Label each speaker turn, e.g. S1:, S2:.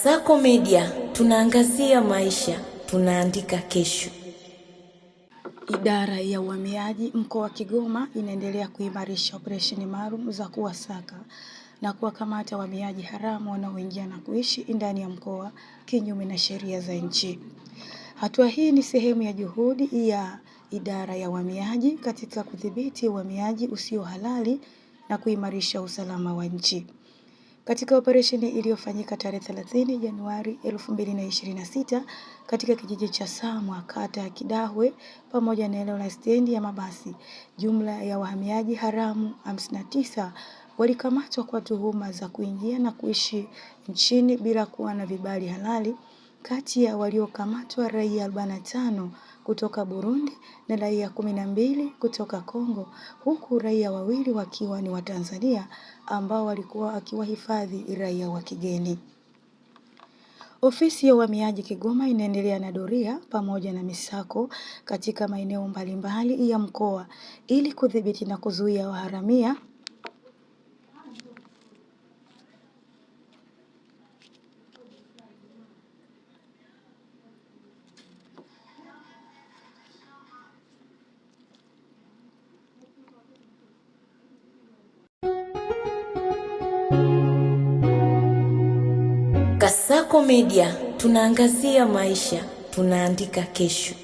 S1: Kasako Media, tunaangazia maisha, tunaandika kesho.
S2: Idara ya Uhamiaji mkoa wa Kigoma inaendelea kuimarisha operesheni maalum za kuwasaka na kuwakamata wahamiaji haramu wanaoingia na kuishi ndani ya mkoa kinyume na sheria za nchi. Hatua hii ni sehemu ya juhudi ya Idara ya Uhamiaji katika kudhibiti uhamiaji usio halali na kuimarisha usalama wa nchi. Katika operesheni iliyofanyika tarehe 30 Januari 2026 katika kijiji cha Samwa, kata ya Kidahwe, pamoja na eneo la stendi ya mabasi, jumla ya wahamiaji haramu 59 walikamatwa kwa tuhuma za kuingia na kuishi nchini bila kuwa na vibali halali. Kati ya waliokamatwa raia 45 kutoka Burundi na raia 12 kutoka Kongo, huku raia 2 wakiwa ni wa Tanzania ambao walikuwa wakiwahifadhi raia wa kigeni. Ofisi ya Uhamiaji Kigoma inaendelea na doria pamoja na misako katika maeneo mbalimbali ya mkoa ili kudhibiti na kuzuia waharamia
S1: Kasako Media, tunaangazia maisha, tunaandika kesho.